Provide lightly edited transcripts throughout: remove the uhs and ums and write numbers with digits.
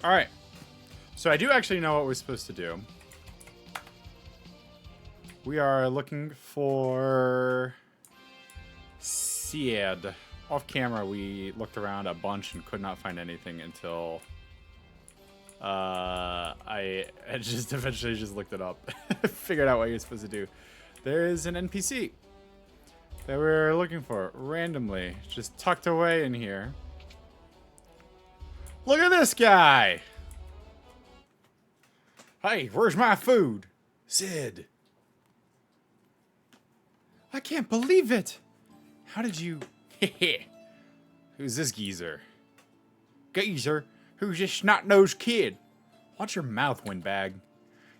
All right. So I do actually know what we're supposed to do. We are looking for Seed. Off camera, we looked around a bunch and could not find anything until I just eventually just looked it up. Figured out what you're supposed to do. There is an NPC that we're looking for randomly, just tucked away in here. Look at this guy! Hey, where's my food? Sid. I can't believe it! How did you... Who's this geezer? Geezer? Who's this snot-nosed kid? Watch your mouth, windbag.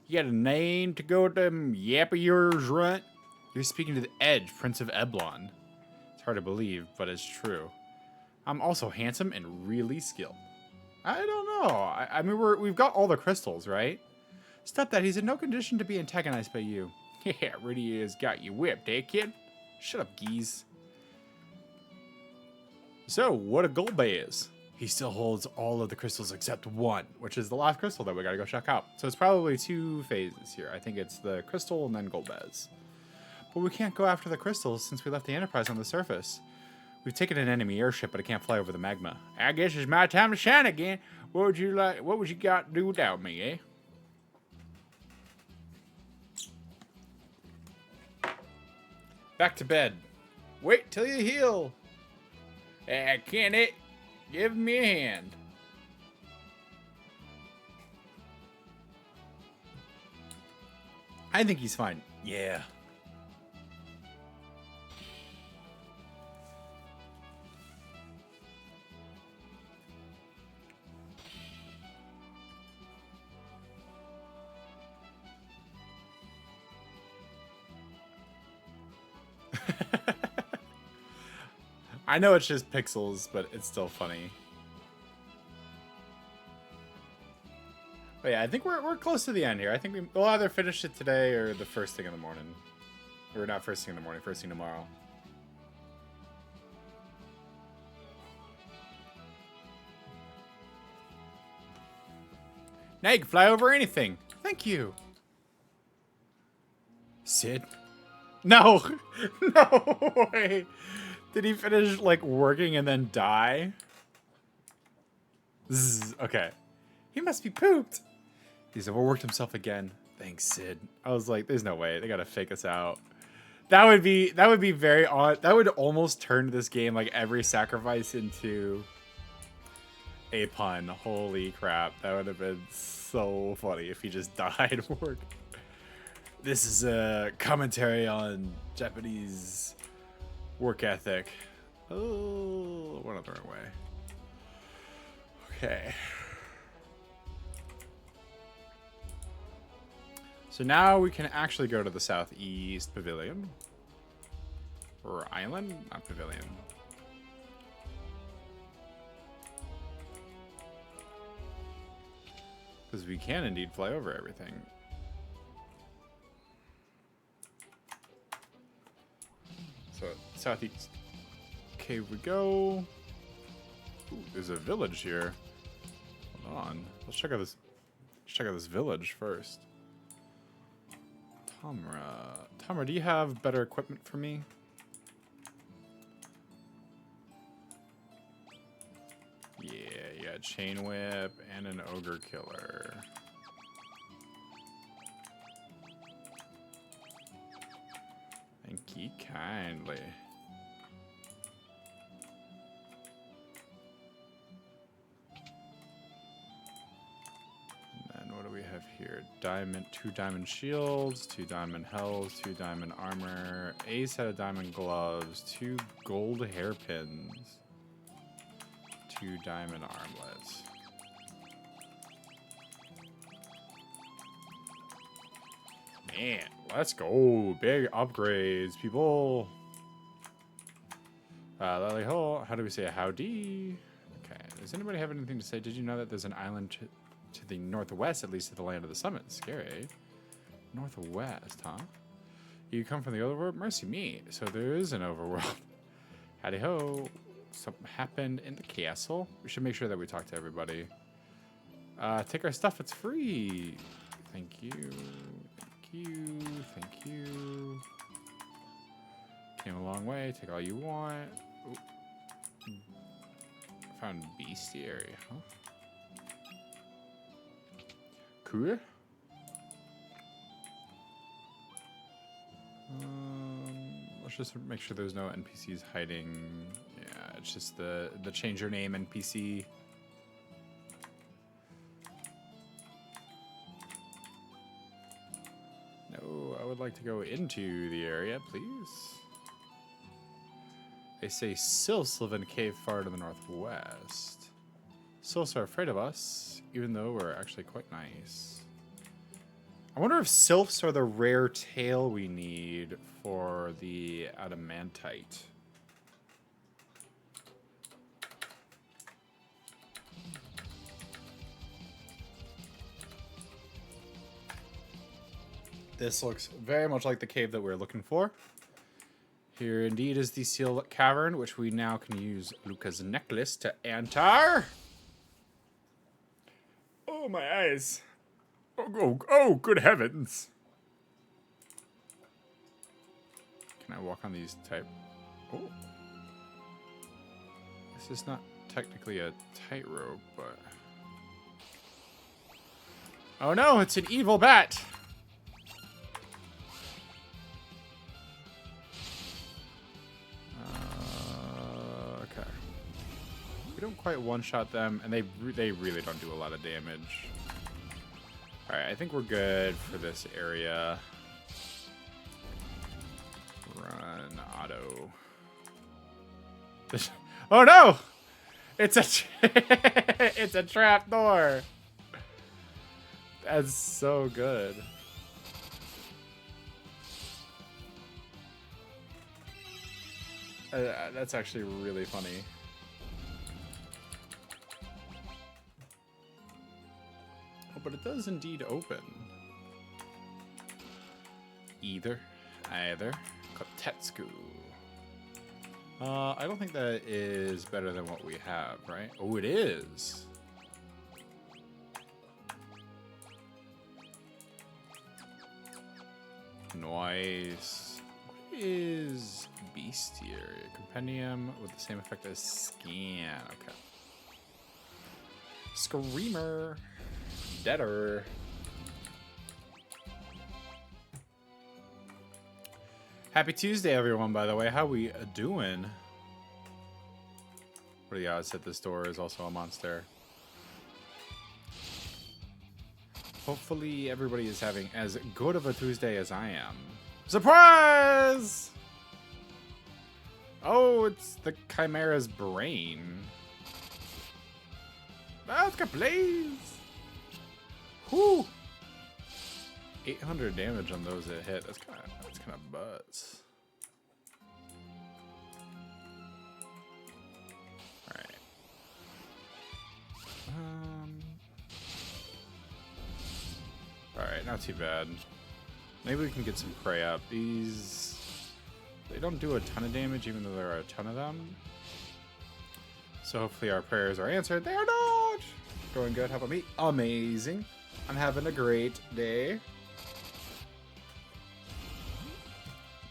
You got a name to go with them yap of yours, right? You're speaking to the Edge, Prince of Eblon. It's hard to believe, but it's true. I'm also handsome and really skilled. I don't know. I mean, we've got all the crystals, right? Stop that. He's in no condition to be antagonized by you. Yeah, Rudy has got you whipped, eh, kid? Shut up, geese. So, what a Golbez is. He still holds all of the crystals except one, which is the last crystal that we gotta go check out. So it's probably 2 phases here. I think it's the crystal and then Golbez. But we can't go after the crystals since we left the Enterprise on the surface. We've taken an enemy airship, but it can't fly over the magma. I guess it's my time to shine again. What would you got to do without me, eh? Back to bed. Wait till you heal. Can it? Give me a hand. I think he's fine. Yeah. I know it's just pixels, but it's still funny. But yeah, I think we're close to the end here. I think we'll either finish it today or the first thing in the morning. Or not first thing in the morning, first thing tomorrow. Now you can fly over anything. Thank you. Sid? No! No way! Did he finish, like, working and then die? Zzz, okay. He must be pooped. He's overworked himself again. Thanks, Sid. I was like, there's no way. They gotta fake us out. That would be very odd. That would almost turn this game, like, every sacrifice into a pun. Holy crap. That would have been so funny if he just died at work. This is a commentary on Japanese work ethic. Oh, went the wrong way. Okay. So now we can actually go to the southeast pavilion. Or island? Not pavilion. Because we can indeed fly over everything. So, southeast. Okay, we go. Ooh, there's a village here. Hold on. Let's check out this. Let's check out this village first. Tamra, do you have better equipment for me? Yeah, chain whip and an ogre killer. Thank you kindly. And then what do we have here? 2 diamond shields, 2 diamond hells, 2 diamond armor, a set of diamond gloves, 2 gold hairpins, 2 diamond armlets. Man, let's go. Big upgrades, people. Lily Hole, how do we say a howdy? Okay, does anybody have anything to say? Did you know that there's an island to the northwest, at least to the land of the summit? Scary. Northwest, huh? You come from the overworld? Mercy me. So there is an overworld. Howdy ho. Something happened in the castle. We should make sure that we talk to everybody. Take our stuff. It's free. Thank you. Thank you. Thank you. Came a long way. Take all you want. Ooh. Found bestiary, huh? Cool. Let's just make sure there's no NPCs hiding. Yeah, it's just the change your name NPC. No, I would like to go into the area, please. They say sylphs live in a cave far to the northwest. Sylphs are afraid of us, even though we're actually quite nice. I wonder if sylphs are the rare tail we need for the adamantite. This looks very much like the cave that we're looking for. Here indeed is the Seal Cavern, which we now can use Luca's necklace to enter. Oh, my eyes. Oh, good heavens. Can I walk on these type? Oh. This is not technically a tightrope, but... Oh no, it's an evil bat. Okay. We don't quite one-shot them, and they really don't do a lot of damage. Alright, I think we're good for this area. Run auto. Oh no! It's a it's a trap door. That's so good. That's actually really funny. Oh, but it does indeed open. Either. Kotetsu. I don't think that is better than what we have, right? Oh, it is. Nice. What is bestiary? Compendium with the same effect as scan. Okay. Screamer. Deader. Happy Tuesday, everyone, by the way. How we doing? What are the odds that this door is also a monster? Hopefully everybody is having as good of a Tuesday as I am. Surprise! Oh, it's the Chimera's brain. Let's go, please. Whew. 800 damage on those that hit. That's kind of butts. All right. All right, not too bad. Maybe we can get some prey up. These, they don't do a ton of damage, even though there are a ton of them. So hopefully our prayers are answered. They are not. Going good. How about me? Amazing. I'm having a great day.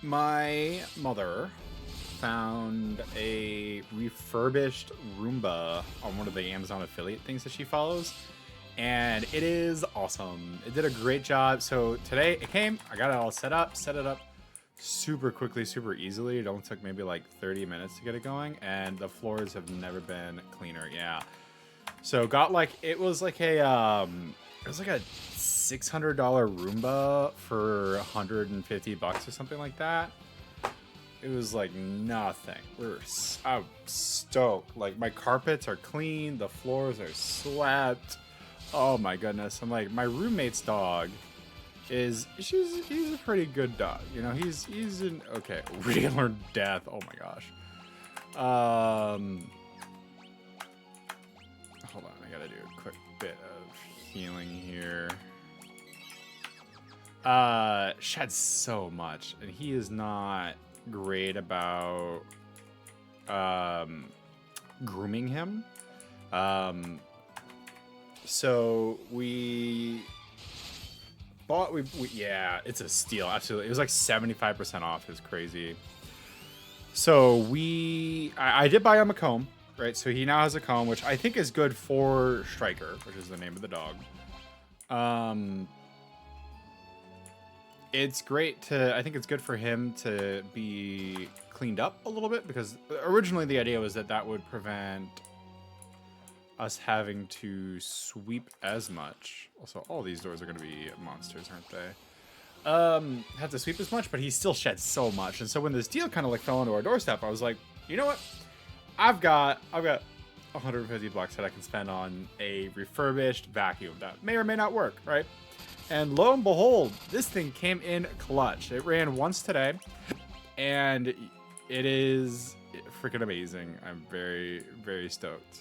My mother found a refurbished Roomba on one of the Amazon affiliate things that she follows, and it is awesome. It did a great job. So today it came, I got it all set it up super quickly, super easily. It only took maybe like 30 minutes to get it going, and the floors have never been cleaner. Yeah. So got like, it was like a $600 Roomba for $150 or something like that. It was like nothing. I'm stoked. Like, my carpets are clean, the floors are swept. Oh my goodness. I'm like, my roommate's dog he's a pretty good dog. You know, he's an okay, regular death. Oh my gosh. Hold on, I gotta do a quick bit of healing here. Sheds so much, and he is not great about grooming him. So we bought, yeah, it's a steal. Absolutely. It was like 75% off. It's crazy. So I did buy him a comb, right? So he now has a comb, which I think is good for Striker, which is the name of the dog. It's great I think it's good for him to be cleaned up a little bit, because originally the idea was that would prevent us having to sweep as much. Also, all these doors are going to be monsters, aren't they? Have to sweep as much, but he still sheds so much. And so when this deal kind of like fell onto our doorstep, I was like, you know what? I've got 150 bucks that I can spend on a refurbished vacuum that may or may not work, right? And lo and behold, this thing came in clutch. It ran once today, and it is freaking amazing. I'm very, very stoked.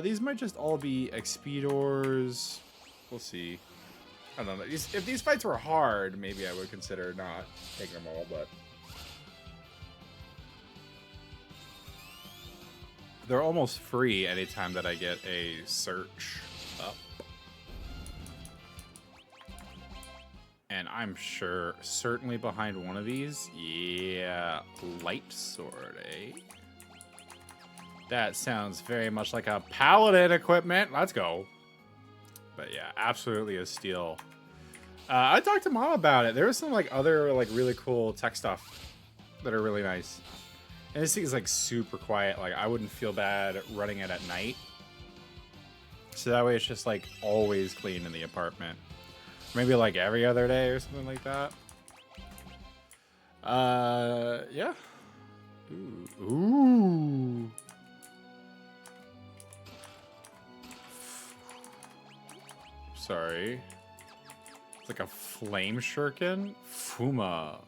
These might just all be Expedors. We'll see. I don't know. If these fights were hard, maybe I would consider not taking them all, but they're almost free anytime that I get a search up. And I'm sure, certainly behind one of these, yeah, light sword, eh? That sounds very much like a paladin equipment. Let's go. But yeah, absolutely a steal. I talked to Mom about it. There was some like other like really cool tech stuff that are really nice. And this thing is like super quiet. Like I wouldn't feel bad running it at night. So that way it's just like always clean in the apartment. Maybe like every other day or something like that. Yeah. Ooh. Sorry. It's like a flame shuriken. Fuma.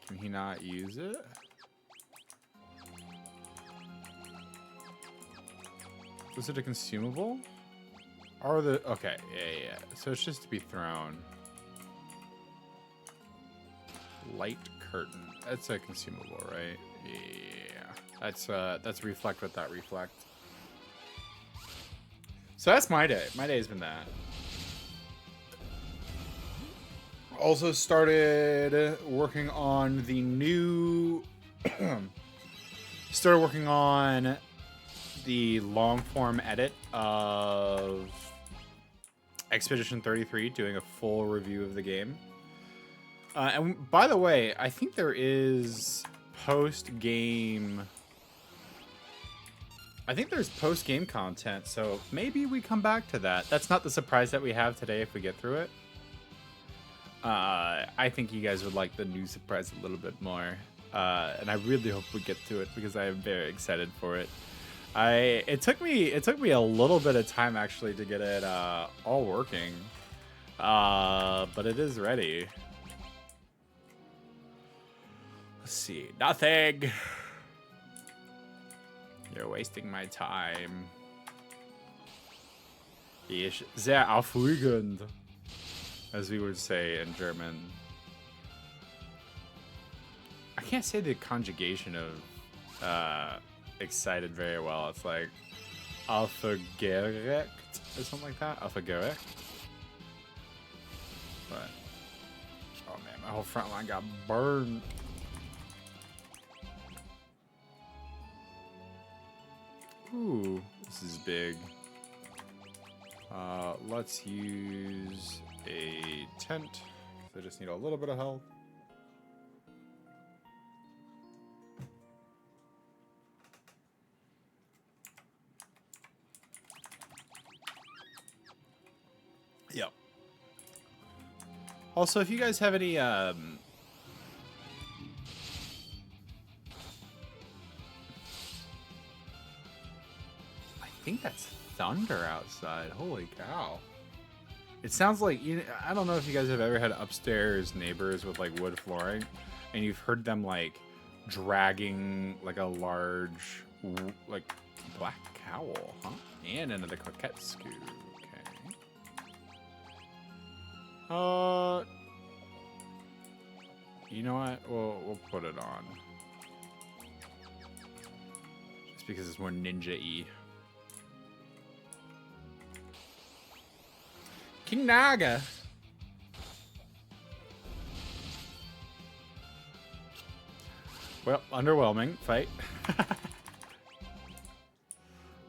Can he not use it? Was it a consumable? Or the... Okay, yeah. So it's just to be thrown. Light curtain. That's a consumable, right? Yeah. That's reflect with that reflect. So that's my day. My day's been that. Also started working on the new... started working on the long form edit of Expedition 33, doing a full review of the game. And by the way, I think there is post-game... I think there's post-game content, so maybe we come back to that. That's not the surprise that we have today if we get through it. I think you guys would like the new surprise a little bit more. And I really hope we get to it because I am very excited for it. It took me a little bit of time actually to get it all working. But it is ready. Let's see. Nothing. You're wasting my time. Ich sehr aufregend, as we would say in German. I can't say the conjugation of excited very well. It's like aufgeregt or something like that. Aufgeregt. But oh man, my whole front line got burned. Ooh, this is big. Let's use a tent. I just need a little bit of health. Yep. Also, if you guys have any I think that's thunder outside. Holy cow. It sounds like, I don't know if you guys have ever had upstairs neighbors with like wood flooring and you've heard them like dragging like a large like black cowl, huh? And another Kotetsu. Okay. You know what? We'll put it on. Just because it's more ninja-y. King Naga. Well, underwhelming fight.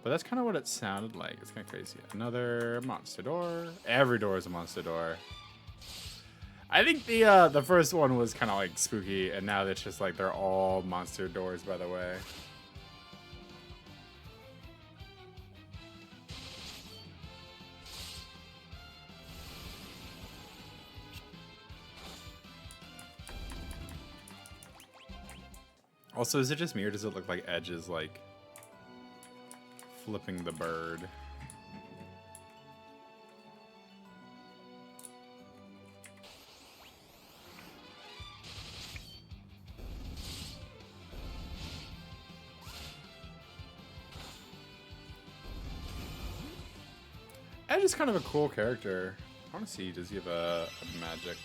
But that's kind of what it sounded like. It's kind of crazy. Another monster door. Every door is a monster door. I think the first one was kind of like spooky, and now it's just like they're all monster doors, by the way. Also, is it just me, or does it look like Edge is like flipping the bird? Edge is kind of a cool character. I want to see, does he have a magic?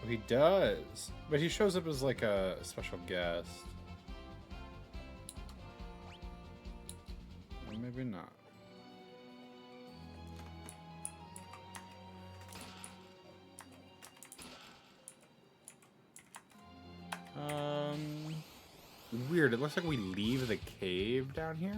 He does, but he shows up as like a special guest. Or maybe not. Weird. It looks like we leave the cave down here.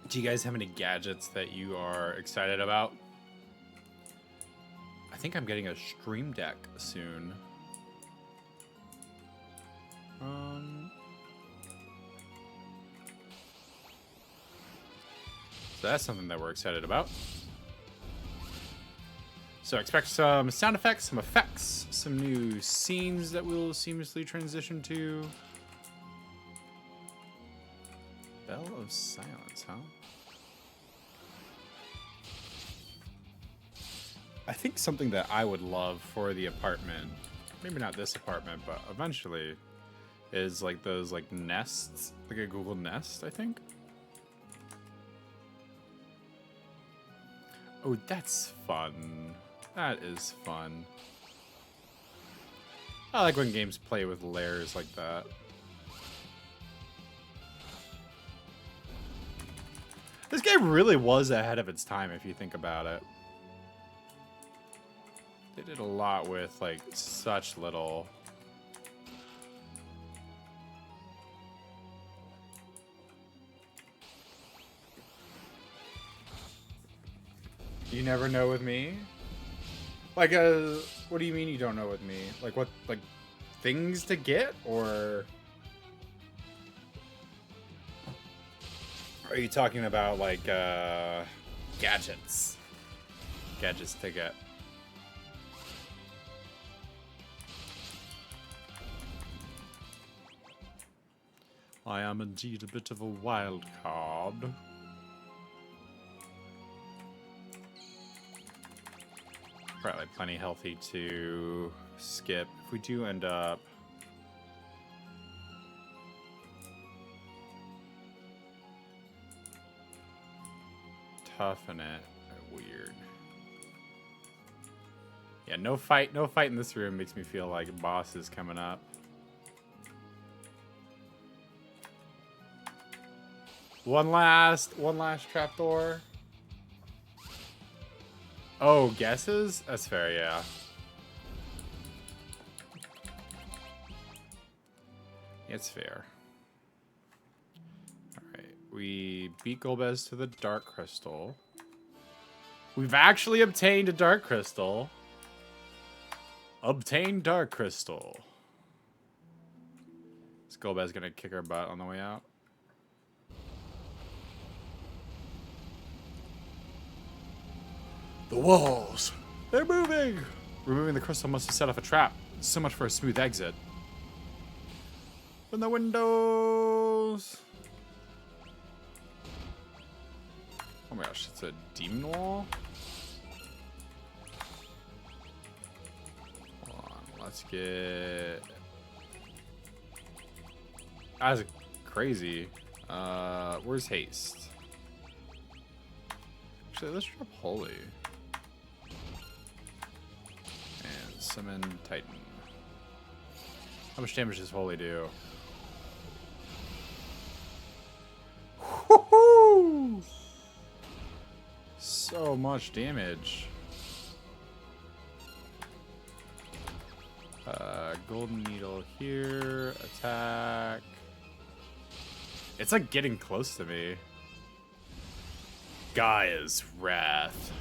Do you guys have any gadgets that you are excited about? I think I'm getting a Stream Deck soon. So that's something that we're excited about. So expect some sound effects, some effects, some new scenes that we'll seamlessly transition to. Bell of Silence, huh? I think something that I would love for the apartment, maybe not this apartment, but eventually, is like those like nests, like a Google Nest, I think. Oh, that's fun. That is fun. I like when games play with layers like that. This game really was ahead of its time if you think about it. They did a lot with like such little. You never know with me? Like, what do you mean you don't know with me? Like what, like things to get, or are you talking about like gadgets? Gadgets to get. I am indeed a bit of a wild card. Probably plenty healthy to skip. If we do end up... toughen it. Weird. Yeah, no fight in this room makes me feel like a boss is coming up. One last trapdoor. Oh, guesses? That's fair, yeah. It's fair. Alright, we beat Golbez to the Dark Crystal. We've actually obtained a Dark Crystal. Obtained Dark Crystal. Is Golbez gonna kick our butt on the way out? The walls! They're moving! Removing the crystal must have set off a trap. So much for a smooth exit. Open the windows. Oh my gosh, it's a demon wall. Hold on, let's get. That's crazy. Where's haste? Actually, let's drop holy. And summon Titan. How much damage does holy do? Woohoo! So much damage. Golden needle here. Attack. It's like getting close to me. Gaia's Wrath.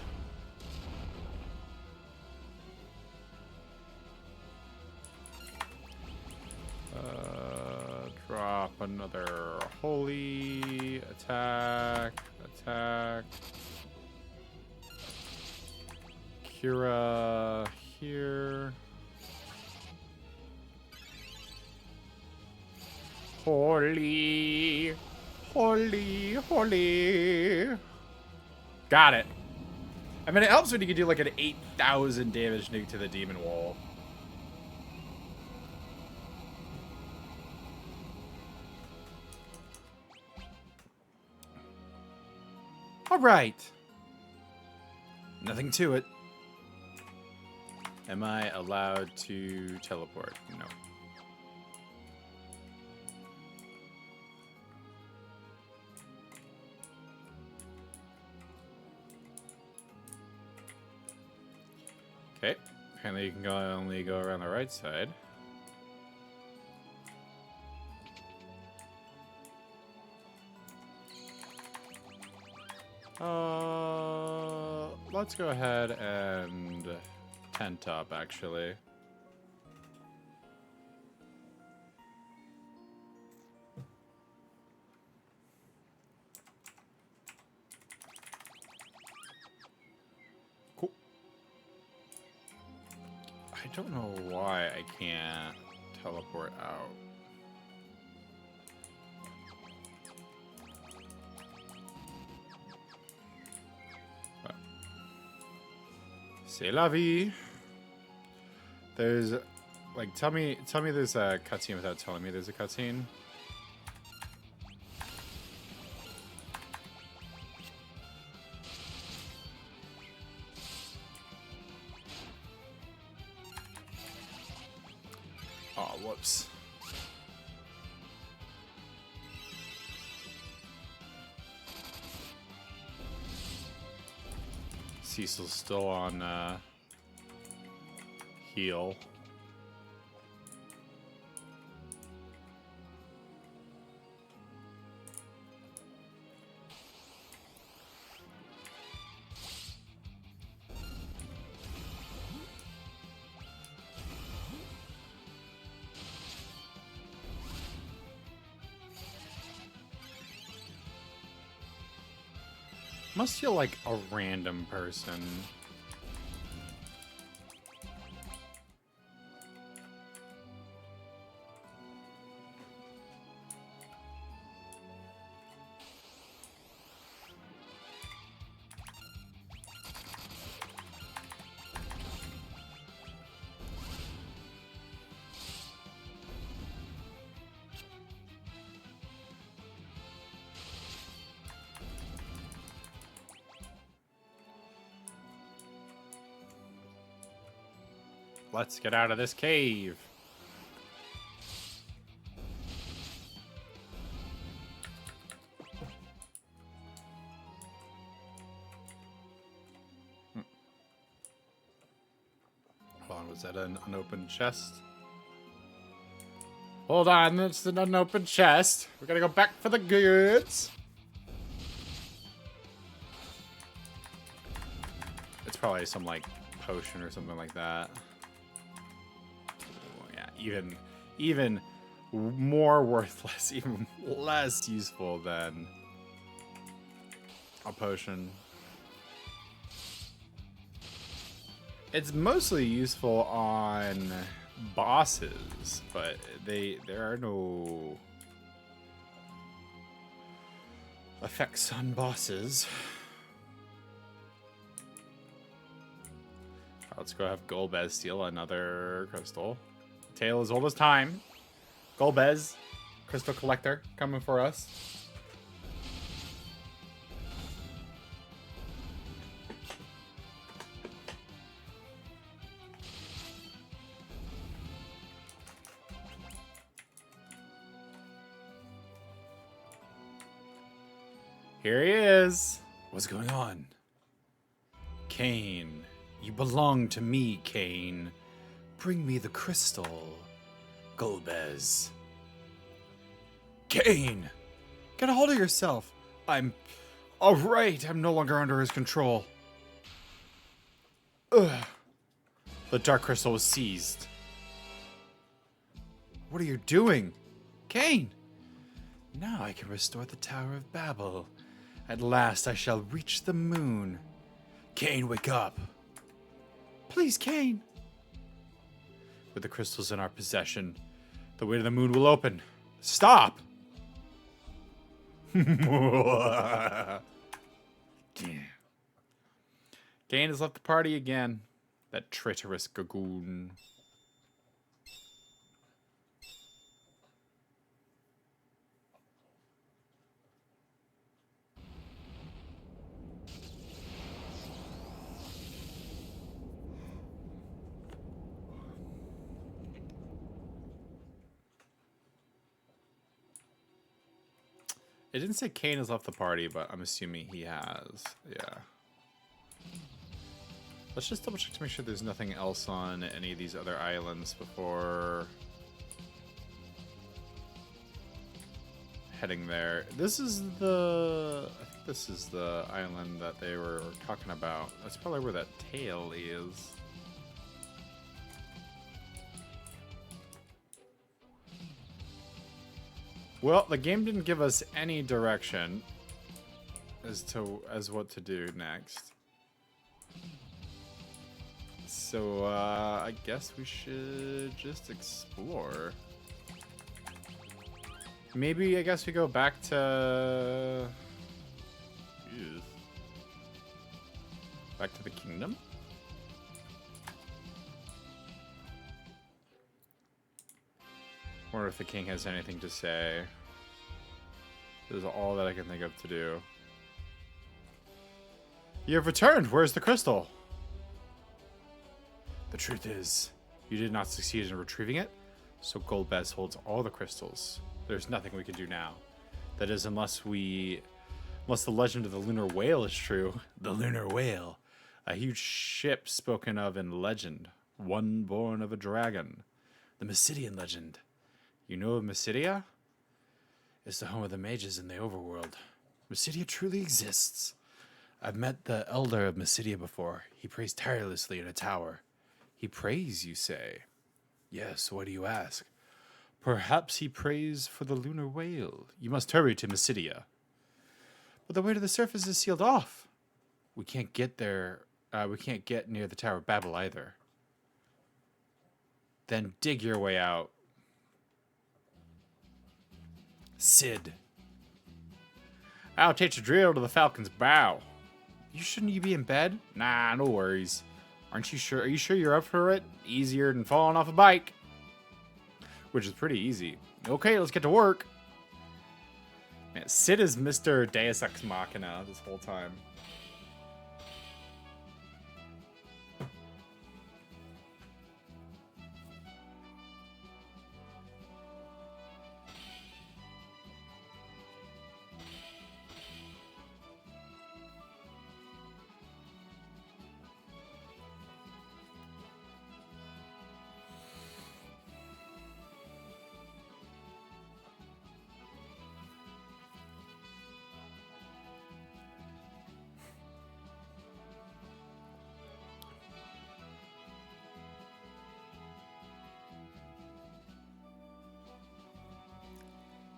Drop another holy. Attack. Attack. Kira here. Holy. Holy. Holy. Got it. I mean, it helps when you can do like an 8,000 damage nuke to the demon wall. All right. Nothing to it. Am I allowed to teleport? No. Okay. Apparently you can only go around the right side. Let's go ahead and tent up, actually. Cool. I don't know why I can't teleport out. C'est la vie. There's, like, tell me there's a cutscene without telling me there's a cutscene. Oh, whoops. Cecil's still on heal. Must feel like a random person. Let's get out of this cave. Hold on, was that an unopened chest? Hold on, that's an unopened chest. We gotta go back for the goods. It's probably some, like, potion or something like that. Even more worthless, even less useful than a potion. It's mostly useful on bosses, but there are no effects on bosses. Let's go have Golbez steal another crystal. Tale as old as time. Golbez, crystal collector, coming for us. Here he is. What's going on? Cain. You belong to me, Cain. Bring me the crystal. Golbez. Cain! Get a hold of yourself. All right, I'm no longer under his control. Ugh. The dark crystal was seized. What are you doing? Cain! Now I can restore the Tower of Babel. At last I shall reach the moon. Cain, wake up. Please, Cain. With the crystals in our possession, the way to the moon will open. Stop! Cain has left the party again. That traitorous Gagoon. It didn't say Cain has left the party, but I'm assuming he has. Yeah. Let's just double check to make sure there's nothing else on any of these other islands before heading there. This is the... I think this is the island that they were talking about. That's probably where that tail is. Well, the game didn't give us any direction as what to do next. So, I guess we should just explore. Maybe, I guess we go back to... Ew. Back to the kingdom? Wonder if the king has anything to say. This is all that I can think of to do. You have returned! Where's the crystal? The truth is, you did not succeed in retrieving it, so Golbez holds all the crystals. There's nothing we can do now. That is, unless the legend of the lunar whale is true. The lunar whale, a huge ship spoken of in legend, one born of a dragon. The Mysidian legend. You know of Mysidia? It's the home of the mages in the overworld. Mysidia truly exists. I've met the elder of Mysidia before. He prays tirelessly in a tower. He prays, you say? Yes, why do you ask? Perhaps he prays for the lunar whale. You must hurry to Mysidia. But the way to the surface is sealed off. We can't get there. We can't get near the Tower of Babel either. Then dig your way out. Cid. I'll take a drill to the Falcon's bow. Shouldn't you be in bed? Nah, no worries. Aren't you sure? Are you sure you're up for it? Easier than falling off a bike. Which is pretty easy. Okay, let's get to work. Man, Cid is Mr. Deus Ex Machina this whole time.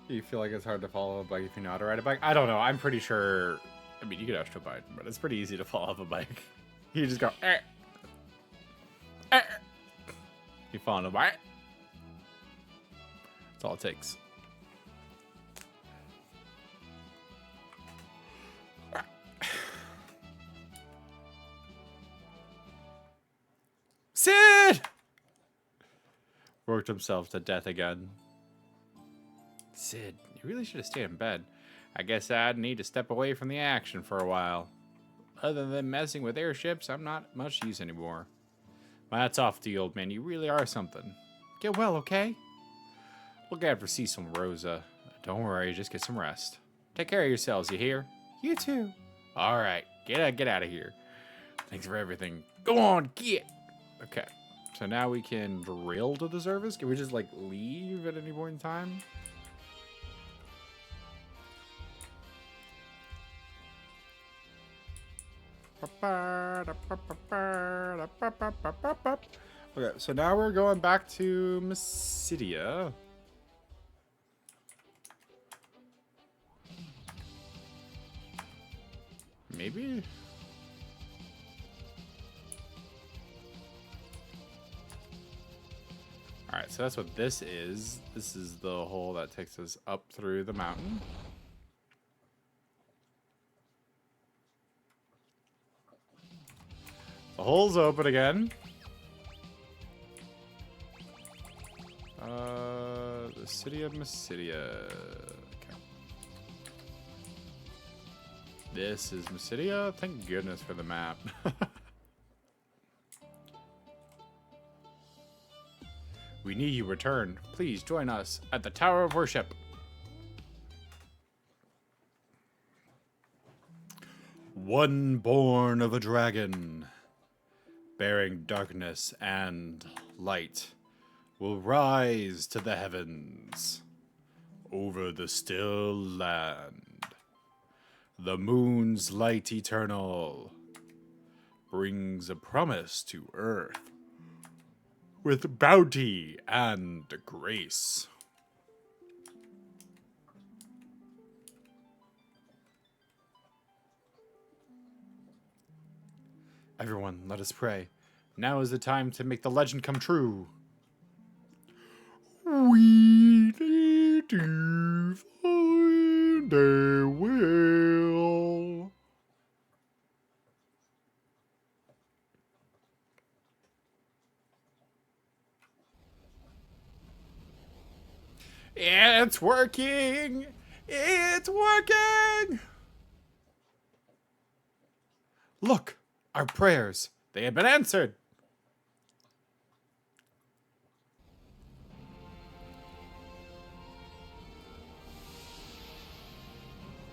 Do you feel like it's hard to follow a bike if you know how to ride a bike? I don't know. I'm pretty sure... I mean, you could astral bike, but it's pretty easy to fall off a bike. You just go... You fall in a bite. That's all it takes. Sid! Worked himself to death again. Sid, you really should have stayed in bed. I guess I'd need to step away from the action for a while. Other than messing with airships, I'm not much use anymore. My hat's off to you, old man. You really are something. Get well, okay? Look out for Cecil and Rosa. Don't worry, just get some rest. Take care of yourselves, you hear? You too. All right, get out of here. Thanks for everything. Go on, get. Okay, so now we can drill to the surface. Can we just like leave at any point in time? Okay, so now we're going back to Mysidia. Maybe? Alright, so that's what this is. This is the hole that takes us up through the mountain. The hole's open again. The city of Mysidia. Okay. This is Mysidia. Thank goodness for the map. We need you return. Please join us at the Tower of Worship. One born of a dragon, bearing darkness and light, will rise to the heavens over the still land. The moon's light eternal brings a promise to earth with bounty and grace. Everyone, let us pray. Now is the time to make the legend come true. We need to find a will. It's working! It's working! Look, our prayers, they have been answered.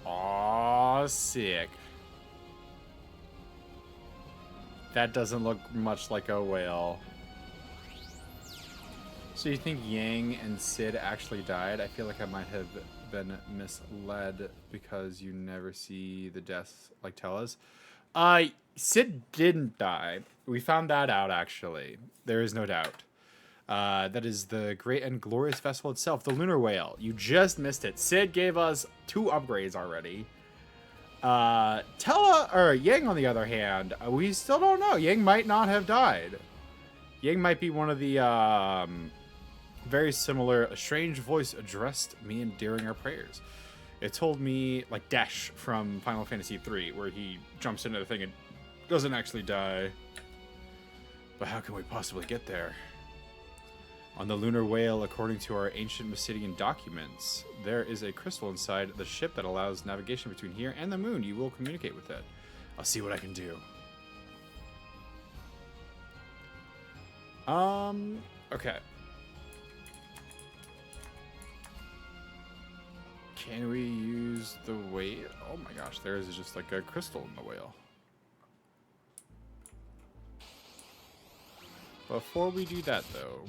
Aw, sick. That doesn't look much like a whale. So you think Yang and Sid actually died? I feel like I might have been misled because you never see the deaths like tell us. Sid didn't die. We found that out, actually. There is no doubt. That is the great and glorious festival itself, the Lunar Whale. You just missed it. Sid gave us 2 upgrades already. Yang, on the other hand, we still don't know. Yang might not have died. Yang might be one of the, very similar, a strange voice addressed me during our prayers. It told me, like Dash from Final Fantasy III, where he jumps into the thing and doesn't actually die. But how can we possibly get there? On the Lunar Whale, according to our ancient Mysidian documents, there is a crystal inside the ship that allows navigation between here and the moon. You will communicate with it. I'll see what I can do. Okay. Can we use the whale? Oh my gosh, there is just like a crystal in the whale. Before we do that though,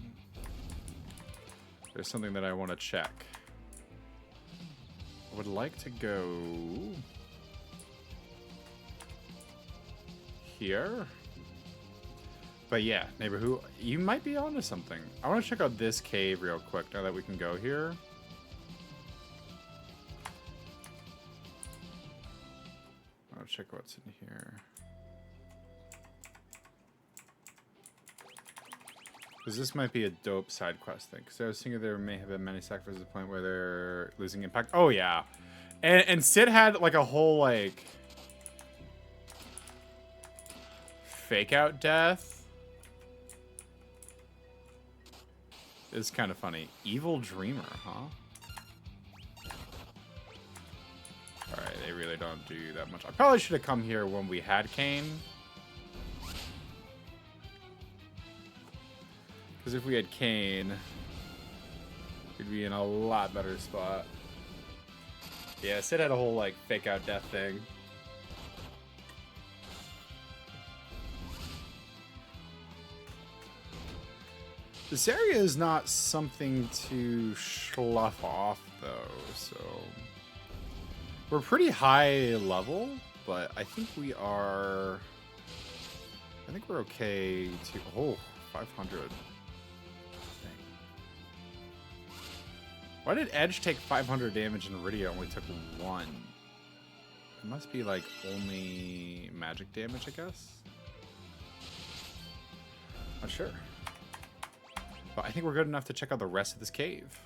there's something that I want to check. I would like to go here. But yeah, neighbor, who you might be onto something. I want to check out this cave real quick now that we can go here. I'll check what's in here. Because this might be a dope side quest thing. Because I was thinking there may have been many sacrifices to the point where they're losing impact. Oh, yeah. And Sid had, like, a whole, like... fake out death. It's kind of funny. Evil Dreamer, huh? Alright, they really don't do that much. I probably should have come here when we had Kain. Because if we had Kain, we'd be in a lot better spot. Yeah, Sid had a whole, like, fake out death thing. This area is not something to slough off, though, so... We're pretty high level, but I think we are... I think we're okay to... Oh, 500. Dang. Why did Edge take 500 damage and Rydia only took 1? It must be, like, only magic damage, I guess? Not sure. But I think we're good enough to check out the rest of this cave.